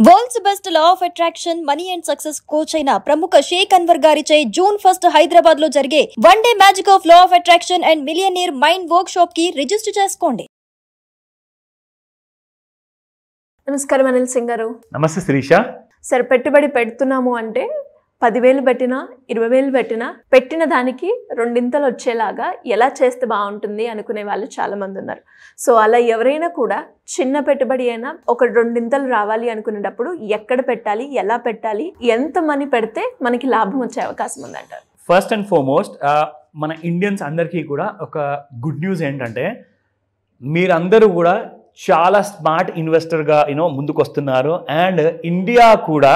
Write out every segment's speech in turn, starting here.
World's best law of attraction money and success coach అయిన ప్రముఖ షేక్ అన్వర్ గారిచే జూన్ 1 హైదరాబాద్ లో జరిగే one day magic of law of attraction and millionaire mind work shop కి register చేసుకోండి. నమస్కారం అనిల్ సింగ్ గారు. నమస్తే శిరీష. సరే, పెట్టుబడి పెడుతున్నాము అంటే 10,000 పెట్టినా 20,000 పెట్టినా పెట్టిన దానికి రెండింతలు వచ్చేలాగా ఎలా చేస్తే బాగుంటుంది అనుకునే వాళ్ళు చాలా మంది ఉన్నారు. సో అలా ఎవరైనా కూడా చిన్న పెట్టుబడి అయినా ఒక రెండింతలు రావాలి అనుకునేటప్పుడు ఎక్కడ పెట్టాలి, ఎలా పెట్టాలి, ఎంత మనీ పెడితే మనకి లాభం వచ్చే అవకాశం ఉందంటారు? ఫస్ట్ అండ్ ఫార్మోస్ట్ మన ఇండియన్స్ అందరికీ కూడా ఒక గుడ్ న్యూస్ ఏంటంటే మీరందరూ కూడా చాలా స్మార్ట్ ఇన్వెస్టర్గా ముందుకు వస్తున్నారు. అండ్ ఇండియా కూడా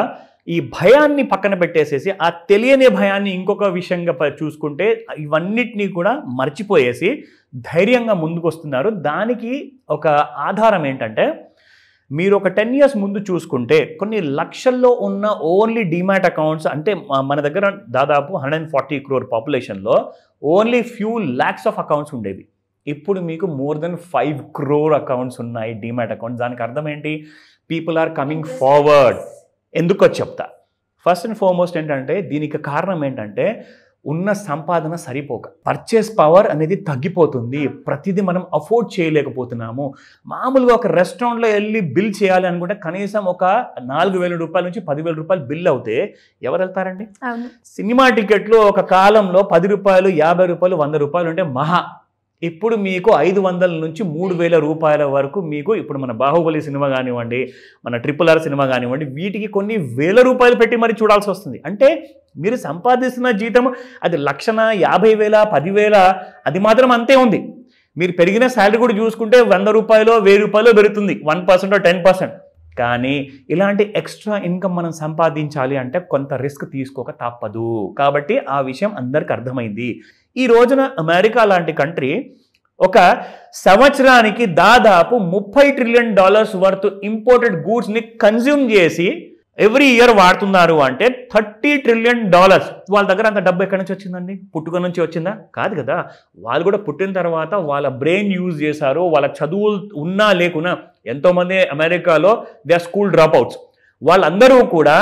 ఈ భయాన్ని పక్కన పెట్టేసేసి ఆ తెలియని భయాన్ని ఇంకొక విషయంగా చూసుకుంటే ఇవన్నిటినీ కూడా మర్చిపోయేసి ధైర్యంగా ముందుకు వస్తున్నారు. దానికి ఒక ఆధారం ఏంటంటే మీరు ఒక 10 years ముందు చూసుకుంటే కొన్ని లక్షల్లో ఉన్న ఓన్లీ డీమ్యాట్ అకౌంట్స్, అంటే మన దగ్గర దాదాపు 140 crore పాపులేషన్లో only few lakhs of accounts ఉండేవి. ఇప్పుడు మీకు more than 5 crore అకౌంట్స్ ఉన్నాయి డీమ్యాట్ అకౌంట్స్. దానికి అర్థం ఏంటి? People are coming forward. ఎందుకో చెప్తా. ఫస్ట్ అండ్ ఫార్మోస్ట్ ఏంటంటే దీనికి కారణం ఏంటంటే ఉన్న సంపాదన సరిపోక పర్చేస్ పవర్ అనేది తగ్గిపోతుంది. ప్రతిదీ మనం అఫోర్డ్ చేయలేకపోతున్నాము. మామూలుగా ఒక రెస్టారెంట్లో వెళ్ళి బిల్ చేయాలి అనుకుంటే కనీసం ఒక 4,000 రూపాయల నుంచి 10,000 రూపాయలు బిల్ అవుతే ఎవరు వెళ్తారండి? సినిమా టికెట్లు ఒక కాలంలో 10 రూపాయలు, 50 రూపాయలు, 100 రూపాయలు ఉంటే మహా. ఇప్పుడు మీకు 500 నుంచి 3,000 రూపాయల వరకు మీకు ఇప్పుడు మన బాహుబలి సినిమా కానివ్వండి, మన RRR సినిమా కానివ్వండి, వీటికి కొన్ని వేల రూపాయలు పెట్టి మరి చూడాల్సి వస్తుంది. అంటే మీరు సంపాదిస్తున్న జీతం అది 1,50,000, 10,000 అది మాత్రం అంతే ఉంది. మీరు పెరిగిన శాలరీ కూడా చూసుకుంటే 100 రూపాయలు, 1000 రూపాయలు పెరుగుతుంది, 1% 10%. కానీ ఇలాంటి ఎక్స్ట్రా ఇన్కమ్ మనం సంపాదించాలి అంటే కొంత రిస్క్ తీసుకోక తప్పదు. కాబట్టి ఆ విషయం అందరికి అర్థమైంది. ఈ రోజున అమెరికా లాంటి కంట్రీ ఒక సంవత్సరానికి దాదాపు $30 trillion వర్త్ ఇంపోర్టెడ్ గూడ్స్ని కన్జ్యూమ్ చేసి ఎవ్రీ ఇయర్ వాడుతున్నారు. అంటే $30 trillion. వాళ్ళ దగ్గర అంత డబ్బు ఎక్కడి నుంచి వచ్చిందండి? పుట్టుక నుంచి వచ్చిందా? కాదు కదా. వాళ్ళు కూడా పుట్టిన తర్వాత వాళ్ళ బ్రెయిన్ యూజ్ చేశారు. వాళ్ళ చదువులు ఉన్నా లేకున్నా ఎంతోమంది అమెరికాలో they are school dropouts. వాళ్ళందరూ కూడా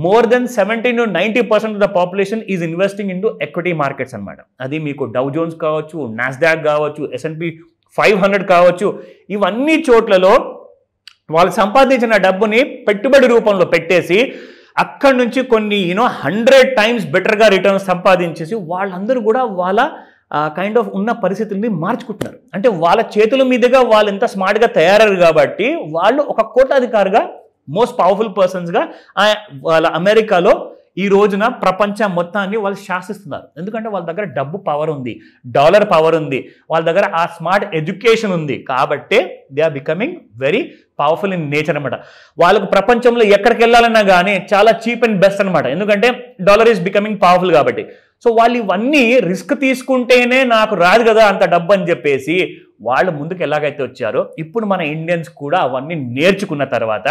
more than 70 to 90% of the population is investing into equity markets అనమాట. అది మీకు డౌ జోన్స్ కావచ్చు, నాస్డాక్ కావచ్చు, S&P 500 కావచ్చు. ఇవన్నీ చోట్లలో వాళ్ళు సంపాదించిన డబ్బుని పెట్టుబడి రూపంలో పెట్టేసి అక్కడి నుంచి కొన్ని 100 times బెటర్గా రిటర్న్స్ సంపాదించేసి వాళ్ళందరూ కూడా వాళ్ళ కైండ్ ఆఫ్ ఉన్న పరిస్థితుల్ని మార్చుకుంటున్నారు. అంటే వాళ్ళ చేతుల మీదుగా వాళ్ళు ఎంత స్మార్ట్గా తయారయ్యారు కాబట్టి వాళ్ళు ఒక కోటాధికారిగా, మోస్ట్ పవర్ఫుల్ పర్సన్స్గా వాళ్ళ అమెరికాలో ఈ రోజున ప్రపంచం మొత్తాన్ని వాళ్ళు శాసిస్తున్నారు. ఎందుకంటే వాళ్ళ దగ్గర డబ్బు పవర్ ఉంది, డాలర్ పవర్ ఉంది, వాళ్ళ దగ్గర ఆ స్మార్ట్ ఎడ్యుకేషన్ ఉంది. కాబట్టి they are becoming very powerful in nature అనమాట. వాళ్ళకు ప్రపంచంలో ఎక్కడికి వెళ్ళాలన్నా కానీ చాలా చీప్ అండ్ బెస్ట్ అనమాట. ఎందుకంటే డాలర్ ఈజ్ బికమింగ్ పవర్ఫుల్ కాబట్టి. సో వాళ్ళు ఇవన్నీ రిస్క్ తీసుకుంటేనే నాకు రాదు కదా అంత డబ్బు అని చెప్పేసి వాళ్ళు ముందుకు ఎలాగైతే వచ్చారో ఇప్పుడు మన ఇండియన్స్ కూడా అవన్నీ నేర్చుకున్న తర్వాత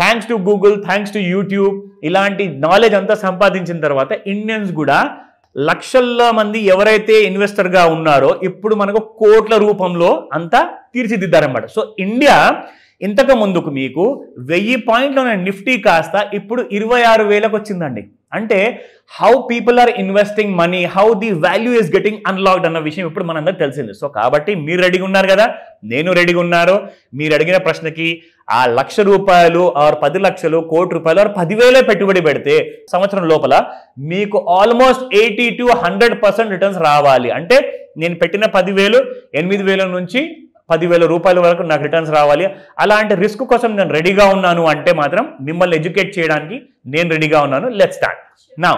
thanks to Google, thanks to YouTube, ఇలాంటి నాలెడ్జ్ అంతా సంపాదించిన తర్వాత ఇండియన్స్ కూడా లక్షల మంది ఎవరైతే ఇన్వెస్టర్గా ఉన్నారో ఇప్పుడు మనకు కోట్ల రూపంలో అంతా తీర్చిదిద్దారన్నమాట. సో ఇండియా ఇంతకు ముందుకు మీకు 1000 పాయింట్ల నిఫ్టీ కాస్త ఇప్పుడు 26,000కు వచ్చిందండి. అంటే how people are investing money, how the value is getting unlocked అన్న విషయం ఇప్పుడు మనందరికి తెలిసింది. సో కాబట్టి మీరు రెడీగా ఉన్నారు కదా, నేను రెడీగా ఉన్నారు. మీరు అడిగిన ప్రశ్నకి ఆ ₹1,00,000 ఆర్ 10 లక్షలు, ₹1,00,000 ఆర్ 10,000 పెట్టుబడి పెడితే సంవత్సరం లోపల మీకు ఆల్మోస్ట్ 80 to 100% రిటర్న్స్ రావాలి. అంటే నేను పెట్టిన 10,000 8,000 నుంచి 10,000 రూపాయల వరకు నాకు రిటర్న్స్ రావాలి. అలాంటి రిస్క్ కోసం నేను రెడీగా ఉన్నాను అంటే మాత్రం మిమ్మల్ని ఎడ్యుకేట్ చేయడానికి నేను రెడీగా ఉన్నాను. Let's start now.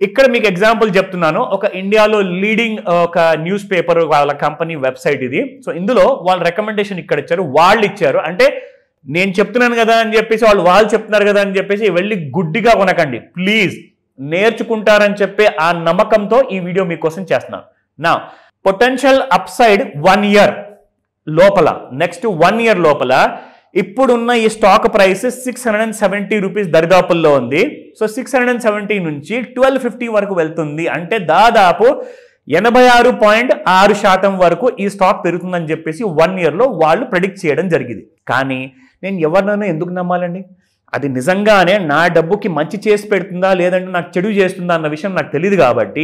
ఇక్కడ మీకు ఎగ్జాంపుల్ చెప్తున్నాను. ఒక ఇండియాలో లీడింగ్ ఒక న్యూస్ పేపర్ వాళ్ళ కంపెనీ వెబ్సైట్ ఇది. సో ఇందులో వాళ్ళ రికమెండేషన్ ఇక్కడ ఇచ్చారు, వాళ్ళు ఇచ్చారు. అంటే నేను చెప్తున్నాను కదా అని చెప్పేసి వాళ్ళు చెప్తున్నారు కదా అని చెప్పేసి వెళ్ళి గుడ్డిగా కొనకండి ప్లీజ్. నేర్చుకుంటారని చెప్పే ఆ నమ్మకంతో ఈ వీడియో మీకోసం చేస్తున్నాను. నా పొటెన్షియల్ అప్సైడ్ 1 year లోపల, నెక్స్ట్ 1 year లోపల ఇప్పుడున్న ఈ స్టాక్ ప్రైస్ 670 రూపీస్ దరిదాపుల్లో ఉంది. సో 670 నుంచి 1250 వరకు వెళ్తుంది. అంటే దాదాపు 86.6% వరకు ఈ స్టాక్ పెరుగుతుందని చెప్పేసి 1 yearలో వాళ్ళు ప్రెడిక్ట్ చేయడం జరిగింది. కానీ నేను ఎవరినైనా ఎందుకు నమ్మాలండి? అది నిజంగానే నా డబ్బుకి మంచి చేసి పెడుతుందా లేదంటే నాకు చెడు చేస్తుందా అన్న విషయం నాకు తెలియదు. కాబట్టి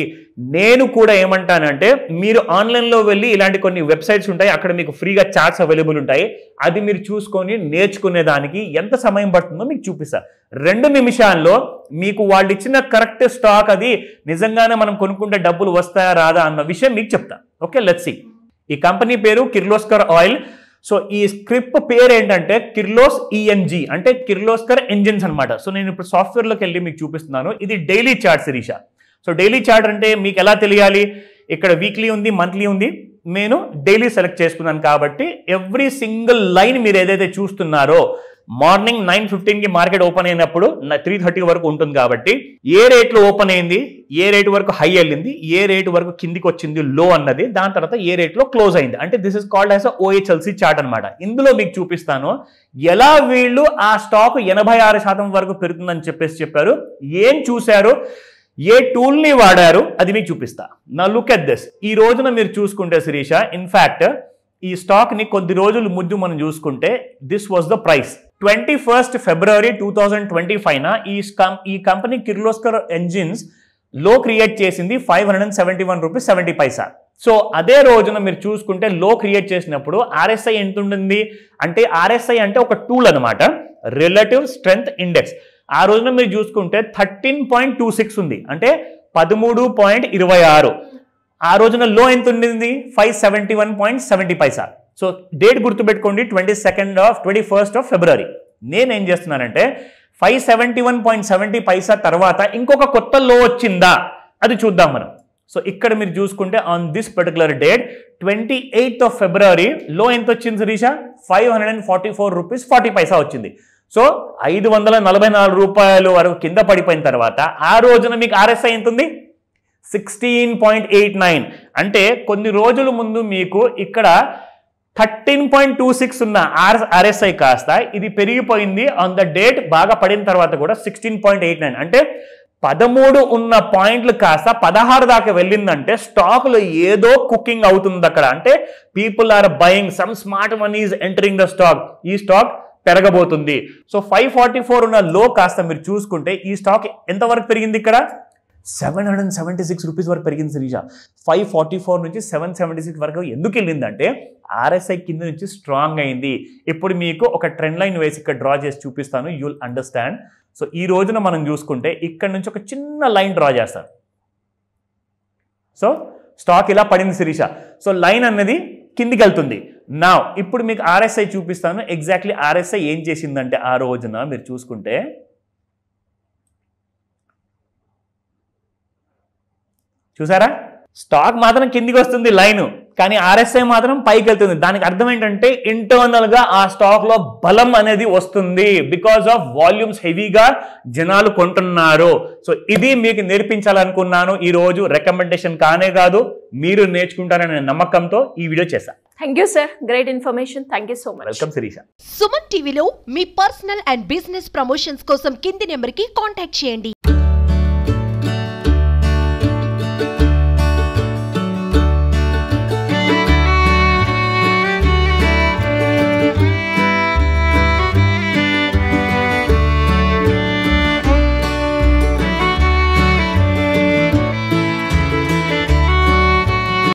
నేను కూడా ఏమంటానంటే మీరు ఆన్లైన్లో వెళ్ళి ఇలాంటి కొన్ని వెబ్సైట్స్ ఉంటాయి, అక్కడ మీకు ఫ్రీగా చార్ట్స్ అవైలబుల్ ఉంటాయి. అది మీరు చూసుకొని నేర్చుకునే దానికి ఎంత సమయం పడుతుందో మీకు చూపిస్తా. 2 నిమిషాల్లో మీకు వాళ్ళు ఇచ్చిన కరెక్ట్ స్టాక్ అది నిజంగానే మనం కొనుక్కుంటే డబ్బులు వస్తాయా రాదా అన్న విషయం మీకు చెప్తా. Okay, let's see. ఈ కంపెనీ పేరు కిర్లోస్కర్ ఆయిల్. సో ఈ స్క్రిప్ట్ పేరు ఏంటంటే కిర్లోస్ ఈఎన్జీ, అంటే కిర్లోస్కర్ ఎంజిన్స్ అనమాట. సో నేను ఇప్పుడు సాఫ్ట్వేర్లోకి వెళ్ళి మీకు చూపిస్తున్నాను. ఇది daily chart Shirisha. So daily chart అంటే మీకు ఎలా తెలియాలి, ఇక్కడ వీక్లీ ఉంది, మంత్లీ ఉంది, నేను డైలీ సెలెక్ట్ చేసుకున్నాను. కాబట్టి ఎవ్రీ సింగిల్ లైన్ మీరు ఏదైతే చూస్తున్నారో మార్నింగ్ 9:15కి మార్కెట్ ఓపెన్ అయినప్పుడు 3:30 వరకు ఉంటుంది. కాబట్టి ఏ రేట్లో ఓపెన్ అయింది, ఏ రేటు వరకు హై వెళ్ళింది, ఏ రేటు వరకు కిందికి వచ్చింది లో అన్నది, దాని తర్వాత ఏ రేట్లో క్లోజ్ అయింది, అంటే this is called as OHLC chart అనమాట. ఇందులో మీకు చూపిస్తాను ఎలా వీళ్ళు ఆ స్టాక్ 86% వరకు పెరుగుతుందని చెప్పారు, ఏం చూశారు, ఏ టూల్ని వాడారు, అది మీకు చూపిస్తా. నా లుక్ ఎట్ దిస్. ఈ రోజున మీరు చూసుకుంటే శిరీష, ఇన్ఫ్యాక్ట్ ఈ స్టాక్ని కొద్ది రోజుల ముందు మనం చూసుకుంటే this was the price 21st February 2025 ఈ కంపెనీ కిర్లోస్కర్ ఎంజిన్స్ లో క్రియేట్ చేసింది 571 రూపీస్ 70 పైసా. సో అదే రోజున మీరు చూసుకుంటే లో క్రియేట్ చేసినప్పుడు ఆర్ఎస్ఐ ఎంత ఉంటుంది అంటే, ఆర్ఎస్ఐ అంటే ఒక టూల్ అనమాట, రిలేటివ్ స్ట్రెంగ్త్ ఇండెక్స్. ఆ రోజున మీరు చూసుకుంటే 13.26 ఉంది, అంటే 13.26. ఆ రోజున లో ఎంత ఉండింది 571.70 పైసా. సో డేట్ గుర్తుపెట్టుకోండి, 21st of February. నేనేం చేస్తున్నానంటే 571.70 పైసా తర్వాత ఇంకొక కొత్త లో వచ్చిందా అది చూద్దాం మనం. సో ఇక్కడ మీరు చూసుకుంటే on this particular date 28th of February లో ఎంత వచ్చింది శిరీష, 544 రూపీస్ 40 పైసా వచ్చింది. సో 544 రూపాయలు వరకు కింద పడిపోయిన తర్వాత ఆ రోజున మీకు ఆర్ఎస్ఐ ఎంత ఉంది 16.89. అంటే కొన్ని రోజుల ముందు మీకు ఇక్కడ 13.26 ఉన్న ఆర్ఎస్ఐ కాస్త ఇది పెరిగిపోయింది ఆన్ ద డేట్, బాగా పడిన తర్వాత కూడా 16.89. అంటే 13 ఉన్న పాయింట్లు కాస్త 16 దాకా వెళ్ళిందంటే స్టాక్లో ఏదో కుకింగ్ అవుతుంది అక్కడ. అంటే people are buying, some smart money is entering the stock. ఈ స్టాక్ పెరగబోతుంది. సో 544 ఉన్న లో కాస్త మీరు చూసుకుంటే ఈ స్టాక్ ఎంతవరకు పెరిగింది, ఇక్కడ 776 రూపీస్ వరకు పెరిగింది శిరీష. 544 నుంచి 776 వరకు ఎందుకు వెళ్ళిందంటే ఆర్ఎస్ఐ కింద నుంచి స్ట్రాంగ్ అయింది. ఇప్పుడు మీకు ఒక ట్రెండ్ లైన్ వేసి ఇక్కడ డ్రా చేసి చూపిస్తాను, యూ విల్ అండర్స్టాండ్. సో ఈ రోజున మనం చూసుకుంటే ఇక్కడ నుంచి ఒక చిన్న లైన్ డ్రా చేస్తాను. సో స్టాక్ ఇలా పడింది శిరీష. సో లైన్ అన్నది కిందికి వెళ్తుంది. నా ఇప్పుడు మీకు ఆర్ఎస్ఐ చూపిస్తాను. ఎగ్జాక్ట్లీ ఆర్ఎస్ఐ ఏం చేసిందంటే ఆ రోజున మీరు చూసుకుంటే చూసారా, స్టాక్ మాత్రం కిందికి వస్తుంది లైన్, కానీ ఆర్ఎస్ఐ మాత్రం పైకి వెళ్తుంది. దానికి అర్థం ఏంటంటే ఇంటర్నల్ గా ఆ స్టాక్ లో బలం అనేది వస్తుంది, బికాస్ ఆఫ్ వాల్యూమ్స్ హెవీగా జనాలు కొంటున్నారు. సో ఇది మీకు నేర్పించాలనుకున్నాను ఈ రోజు. రికమెండేషన్ కానే కాదు, మీరు నేర్చుకుంటారనే నమ్మకంతో ఈ వీడియో చేశా. Thank you sir, great information. Thank you so much. Welcome Shirisha. Suman టీవీలో మీ పర్సనల్ అండ్ బిజినెస్ ప్రమోషన్స్ కోసం కింది నెంబర్కి కాంటాక్ట్ చేయండి.